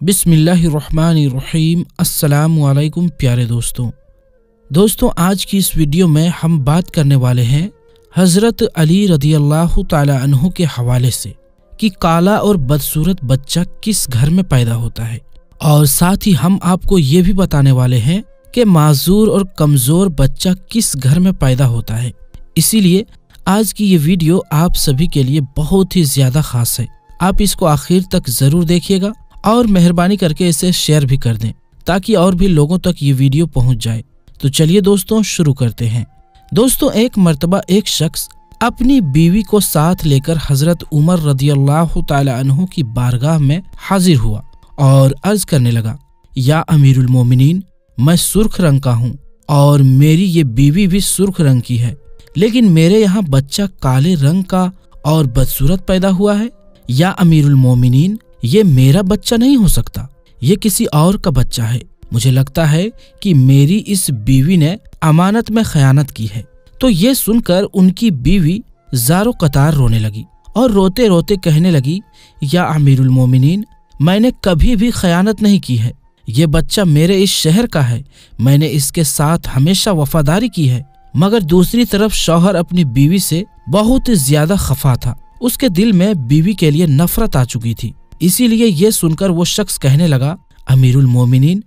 बिस्मिल्लाहिर्रहमानिर्रहीम। अस्सलामु अलैकुम प्यारे दोस्तों, आज की इस वीडियो में हम बात करने वाले हैं हज़रत अली रदियल्लाहु ताला अन्हु के हवाले से कि काला और बदसूरत बच्चा किस घर में पैदा होता है, और साथ ही हम आपको ये भी बताने वाले हैं कि माजूर और कमज़ोर बच्चा किस घर में पैदा होता है। इसीलिए आज की ये वीडियो आप सभी के लिए बहुत ही ज़्यादा ख़ास है। आप इसको आखिर तक ज़रूर देखिएगा और मेहरबानी करके इसे शेयर भी कर दें ताकि और भी लोगों तक ये वीडियो पहुंच जाए। तो चलिए दोस्तों शुरू करते हैं। दोस्तों, एक मर्तबा एक शख्स अपनी बीवी को साथ लेकर हजरत उमर रदियल्लाहु ताला अन्हु की बारगाह में हाजिर हुआ और अर्ज करने लगा, या अमीरुल मोमिनीन, मैं सुर्ख रंग का हूँ और मेरी ये बीवी भी सुर्ख रंग की है, लेकिन मेरे यहाँ बच्चा काले रंग का और बदसूरत पैदा हुआ है। या अमीरुल मोमिनीन, ये मेरा बच्चा नहीं हो सकता, ये किसी और का बच्चा है। मुझे लगता है कि मेरी इस बीवी ने अमानत में खयानत की है। तो ये सुनकर उनकी बीवी ज़ारो कतार रोने लगी और रोते रोते कहने लगी, या अमीरुल मोमिनीन, मैंने कभी भी खयानत नहीं की है। ये बच्चा मेरे इस शहर का है, मैंने इसके साथ हमेशा वफादारी की है। मगर दूसरी तरफ शौहर अपनी बीवी से बहुत ज्यादा खफा था। उसके दिल में बीवी के लिए नफरत आ चुकी थी। इसीलिए ये सुनकर वो शख्स कहने लगा, अमीरुल मोमिनीन,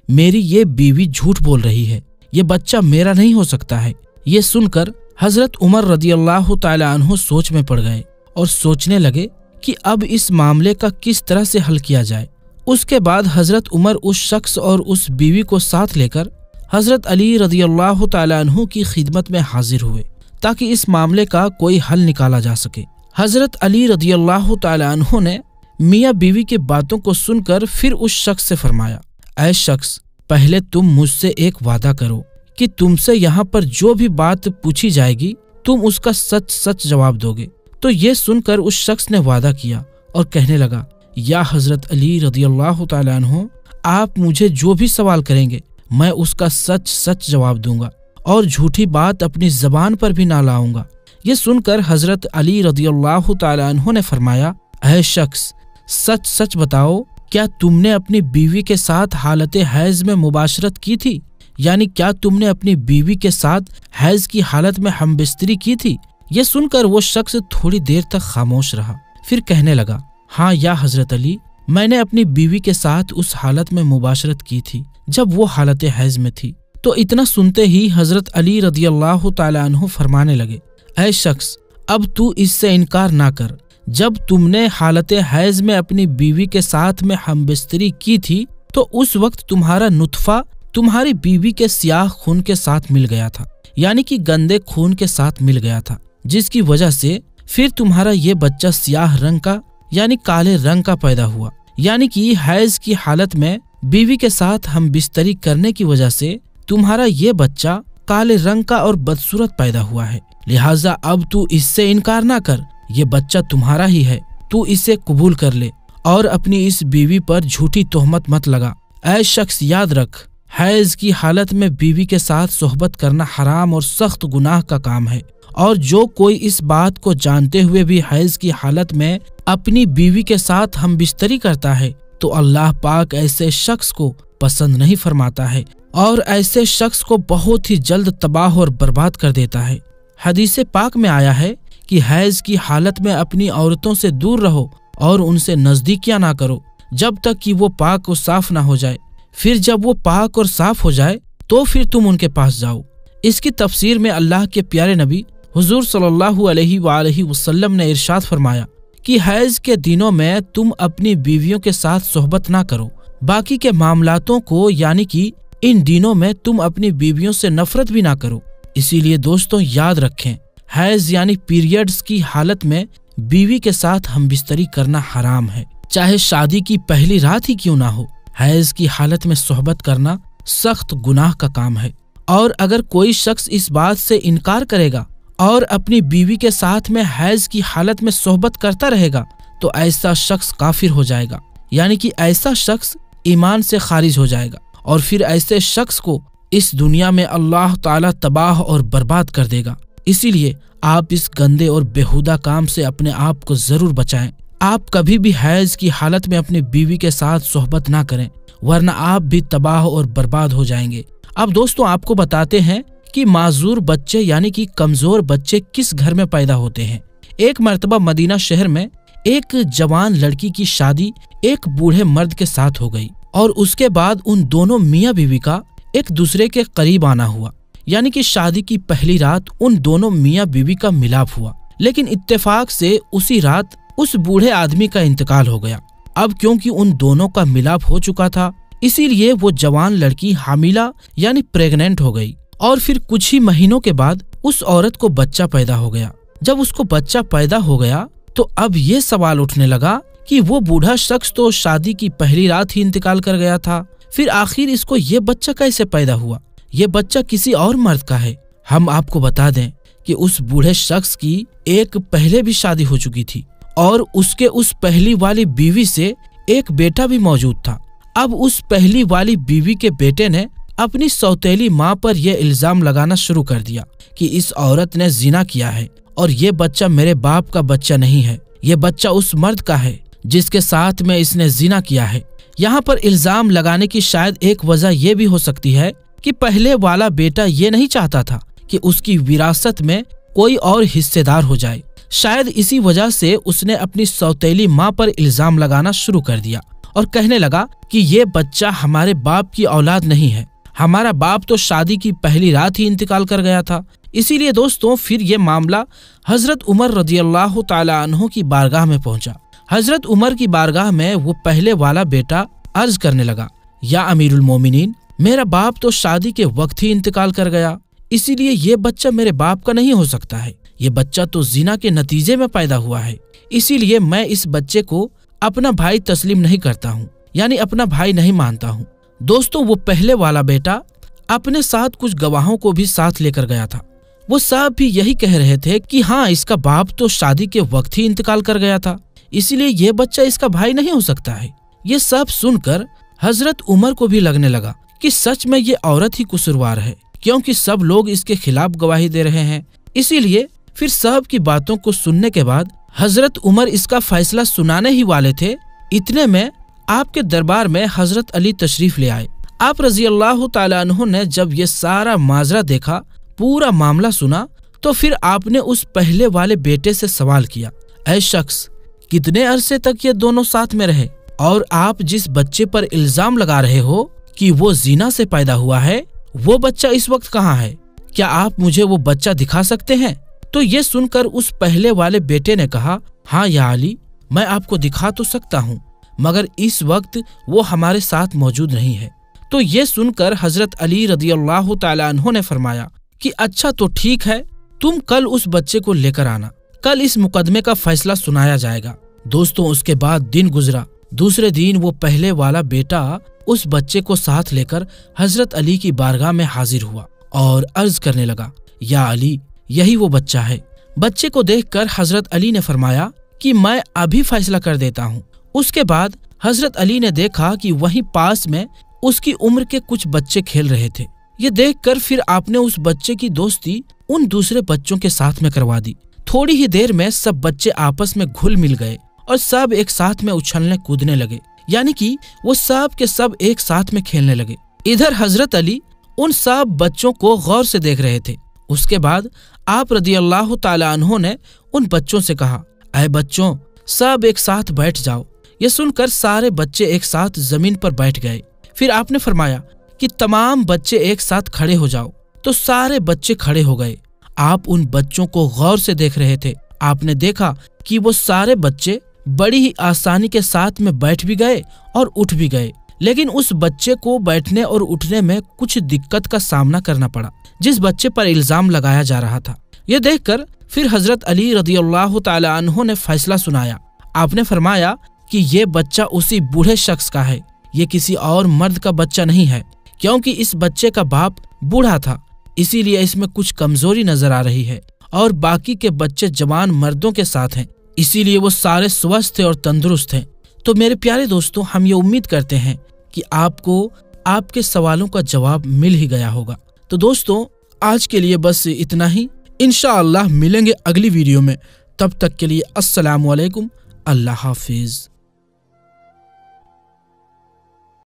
मेरी ये बीवी झूठ बोल रही है, ये बच्चा मेरा नहीं हो सकता है। ये सुनकर हजरत उमर रदियल्लाहु ताला अन्हु सोच में पड़ गए और सोचने लगे कि अब इस मामले का किस तरह से हल किया जाए। उसके बाद हजरत उमर उस शख्स और उस बीवी को साथ लेकर हजरत अली रदियल्लाहु ताला अन्हु की खिदमत में हाजिर हुए ताकि इस मामले का कोई हल निकाला जा सके। हजरत अली रदियल्लाहु ताला अन्हु ने मियाँ बीवी की बातों को सुनकर फिर उस शख्स से फरमाया, ऐ शख्स, पहले तुम मुझसे एक वादा करो कि तुमसे यहाँ पर जो भी बात पूछी जाएगी तुम उसका सच सच जवाब दोगे। तो ये सुनकर उस शख्स ने वादा किया और कहने लगा, या हजरत अली रदियल्लाहु ताला अन्हु, आप मुझे जो भी सवाल करेंगे मैं उसका सच सच जवाब दूंगा और झूठी बात अपनी जबान पर भी ना लाऊंगा। ये सुनकर हजरत अली रदियल्लाहु ताला अन्हु ने फरमाया, ऐ शख्स, सच सच बताओ, क्या तुमने अपनी बीवी के साथ हालत हैज में मुबाशरत की थी? यानी क्या तुमने अपनी बीवी के साथ हैज की हालत में हमबिस्तरी की थी? ये सुनकर वो शख्स थोड़ी देर तक खामोश रहा, फिर कहने लगा, हाँ या हजरत अली, मैंने अपनी बीवी के साथ उस हालत में मुबाशरत की थी जब वो हालत हैज में थी। तो इतना सुनते ही हजरत अली रदियल्लाहु ताला अन्हु फरमाने लगे, ऐ शख्स, अब तू इससे इनकार ना कर। जब तुमने हालत हैज में अपनी बीवी के साथ में हमबिस्तरी की थी तो उस वक्त तुम्हारा नुतफा तुम्हारी बीवी के सियाह खून के साथ मिल गया था, यानी कि गंदे खून के साथ मिल गया था, जिसकी वजह से फिर तुम्हारा ये बच्चा सियाह रंग का यानी काले रंग का पैदा हुआ। यानी कि हैज की हालत में बीवी के साथ हम बिस्तरी करने की वजह से तुम्हारा ये बच्चा काले रंग का और बदसूरत पैदा हुआ है। लिहाजा अब तू इससे इनकार ना कर, ये बच्चा तुम्हारा ही है, तू इसे कबूल कर ले और अपनी इस बीवी पर झूठी तोहमत मत लगा। ऐ शख्स, याद रख, हैज की हालत में बीवी के साथ सोहबत करना हराम और सख्त गुनाह का काम है, और जो कोई इस बात को जानते हुए भी हैज की हालत में अपनी बीवी के साथ हम बिस्तरी करता है तो अल्लाह पाक ऐसे शख्स को पसंद नहीं फरमाता है और ऐसे शख्स को बहुत ही जल्द तबाह और बर्बाद कर देता है। हदीस पाक में आया है कि हैज की हालत में अपनी औरतों से दूर रहो और उनसे नजदीकियां ना करो जब तक कि वो पाक और साफ ना हो जाए। फिर जब वो पाक और साफ हो जाए तो फिर तुम उनके पास जाओ। इसकी तफसीर में अल्लाह के प्यारे नबी हुजूर सल्लल्लाहु अलैहि वसल्लम ने इरशाद फरमाया कि हैज के दिनों में तुम अपनी बीवियों के साथ सोहबत ना करो, बाकी के मामलातों को यानी कि इन दिनों में तुम अपनी बीवियों से नफरत भी ना करो। इसीलिए दोस्तों याद रखें, हैज यानी पीरियड्स की हालत में बीवी के साथ हम बिस्तरी करना हराम है, चाहे शादी की पहली रात ही क्यों ना हो। हैज की हालत में सोहबत करना सख्त गुनाह का काम है, और अगर कोई शख्स इस बात से इनकार करेगा और अपनी बीवी के साथ में हैज की हालत में सोहबत करता रहेगा तो ऐसा शख्स काफिर हो जाएगा, यानी कि ऐसा शख्स ईमान से खारिज हो जाएगा और फिर ऐसे शख्स को इस दुनिया में अल्लाह ताला तबाह और बर्बाद कर देगा। इसीलिए आप इस गंदे और बेहुदा काम से अपने आप को जरूर बचाएं। आप कभी भी हैज की हालत में अपनी बीवी के साथ सोहबत ना करें, वरना आप भी तबाह और बर्बाद हो जाएंगे। अब दोस्तों आपको बताते हैं कि माजूर बच्चे यानी कि कमजोर बच्चे किस घर में पैदा होते हैं। एक मर्तबा मदीना शहर में एक जवान लड़की की शादी एक बूढ़े मर्द के साथ हो गई और उसके बाद उन दोनों मियाँ बीवी का एक दूसरे के करीब आना हुआ, यानी कि शादी की पहली रात उन दोनों मियाँ बीवी का मिलाप हुआ। लेकिन इत्तेफाक से उसी रात उस बूढ़े आदमी का इंतकाल हो गया। अब क्योंकि उन दोनों का मिलाप हो चुका था, इसीलिए वो जवान लड़की हामिला यानी प्रेग्नेंट हो गई और फिर कुछ ही महीनों के बाद उस औरत को बच्चा पैदा हो गया। जब उसको बच्चा पैदा हो गया तो अब ये सवाल उठने लगा कि वो बूढ़ा शख्स तो शादी की पहली रात ही इंतकाल कर गया था, फिर आखिर इसको ये बच्चा कैसे पैदा हुआ? ये बच्चा किसी और मर्द का है। हम आपको बता दें कि उस बूढ़े शख्स की एक पहले भी शादी हो चुकी थी और उसके उस पहली वाली बीवी से एक बेटा भी मौजूद था। अब उस पहली वाली बीवी के बेटे ने अपनी सौतेली माँ पर यह इल्जाम लगाना शुरू कर दिया कि इस औरत ने जिना किया है और ये बच्चा मेरे बाप का बच्चा नहीं है, ये बच्चा उस मर्द का है जिसके साथ में इसने जिना किया है। यहाँ पर इल्जाम लगाने की शायद एक वजह यह भी हो सकती है कि पहले वाला बेटा ये नहीं चाहता था कि उसकी विरासत में कोई और हिस्सेदार हो जाए। शायद इसी वजह से उसने अपनी सौतेली माँ पर इल्जाम लगाना शुरू कर दिया और कहने लगा कि ये बच्चा हमारे बाप की औलाद नहीं है, हमारा बाप तो शादी की पहली रात ही इंतकाल कर गया था। इसीलिए दोस्तों फिर ये मामला हजरत उमर रदियल्लाहु ताला अन्हु की बारगाह में पहुंचा। हजरत उमर की बारगाह में वो पहले वाला बेटा अर्ज करने लगा, या अमीरुल मोमिनीन, मेरा बाप तो शादी के वक्त ही इंतकाल कर गया, इसीलिए ये बच्चा मेरे बाप का नहीं हो सकता है। ये बच्चा तो जिना के नतीजे में पैदा हुआ है, इसीलिए मैं इस बच्चे को अपना भाई तस्लीम नहीं करता हूँ, यानी अपना भाई नहीं मानता हूँ। दोस्तों वो पहले वाला बेटा अपने साथ कुछ गवाहों को भी साथ लेकर गया था। वो सब भी यही कह रहे थे कि हाँ, इसका बाप तो शादी के वक्त ही इंतकाल कर गया था, इसीलिए ये बच्चा इसका भाई नहीं हो सकता है। ये सब सुनकर हजरत उमर को भी लगने लगा कि सच में ये औरत ही कसूरवार है, क्योंकि सब लोग इसके खिलाफ गवाही दे रहे हैं। इसीलिए फिर सब की बातों को सुनने के बाद हजरत उमर इसका फैसला सुनाने ही वाले थे, इतने में आपके दरबार में हजरत अली तशरीफ ले आए। आप रजी अल्लाह ताला अन्हु ने जब ये सारा माजरा देखा, पूरा मामला सुना, तो फिर आपने उस पहले वाले बेटे से सवाल किया, ऐ शख्स, कितने अरसे तक ये दोनों साथ में रहे और आप जिस बच्चे पर इल्जाम लगा रहे हो कि वो जीना से पैदा हुआ है, वो बच्चा इस वक्त कहाँ है? क्या आप मुझे वो बच्चा दिखा सकते हैं? तो ये सुनकर उस पहले वाले बेटे ने कहा, हाँ या अली, मैं आपको दिखा तो सकता हूँ, मगर इस वक्त वो हमारे साथ मौजूद नहीं है। तो ये सुनकर हजरत अली रदियल्लाहु ताला अन्हु ने फरमाया कि अच्छा तो ठीक है, तुम कल उस बच्चे को लेकर आना, कल इस मुकदमे का फैसला सुनाया जाएगा। दोस्तों उसके बाद दिन गुजरा। दूसरे दिन वो पहले वाला बेटा उस बच्चे को साथ लेकर हजरत अली की बारगाह में हाजिर हुआ और अर्ज करने लगा, या अली, यही वो बच्चा है। बच्चे को देखकर हजरत अली ने फरमाया कि मैं अभी फैसला कर देता हूँ। उसके बाद हजरत अली ने देखा कि वहीं पास में उसकी उम्र के कुछ बच्चे खेल रहे थे। ये देखकर फिर आपने उस बच्चे की दोस्ती उन दूसरे बच्चों के साथ में करवा दी। थोड़ी ही देर में सब बच्चे आपस में घुल मिल गए और सब एक साथ में उछलने कूदने लगे, यानी कि वो सब के सब एक साथ में खेलने लगे। इधर हजरत अली उन सब बच्चों को गौर से देख रहे थे। उसके बाद आप रदियल्लाहु ताला अन्हु ने उन बच्चों से कहा, ऐ बच्चों, सब एक साथ बैठ जाओ। ये सुनकर सारे बच्चे एक साथ जमीन पर बैठ गए। फिर आपने फरमाया कि तमाम बच्चे एक साथ खड़े हो जाओ। तो सारे बच्चे खड़े हो गए। आप उन बच्चों को गौर से देख रहे थे। आपने देखा कि वो सारे बच्चे बड़ी ही आसानी के साथ में बैठ भी गए और उठ भी गए, लेकिन उस बच्चे को बैठने और उठने में कुछ दिक्कत का सामना करना पड़ा, जिस बच्चे पर इल्जाम लगाया जा रहा था। ये देखकर फिर हजरत अली रदियल्लाहु ताला अन्हु ने फैसला सुनाया। आपने फरमाया कि ये बच्चा उसी बूढ़े शख्स का है, ये किसी और मर्द का बच्चा नहीं है, क्योंकि इस बच्चे का बाप बूढ़ा था, इसीलिए इसमें कुछ कमजोरी नजर आ रही है और बाकी के बच्चे जवान मर्दों के साथ हैं, इसीलिए वो सारे स्वस्थ और तंदुरुस्त हैं। तो मेरे प्यारे दोस्तों, हम ये उम्मीद करते हैं कि आपको आपके सवालों का जवाब मिल ही गया होगा। तो दोस्तों आज के लिए बस इतना ही। इंशाअल्लाह मिलेंगे अगली वीडियो में। तब तक के लिए अस्सलामु अलैकुम। اللہ حافظ۔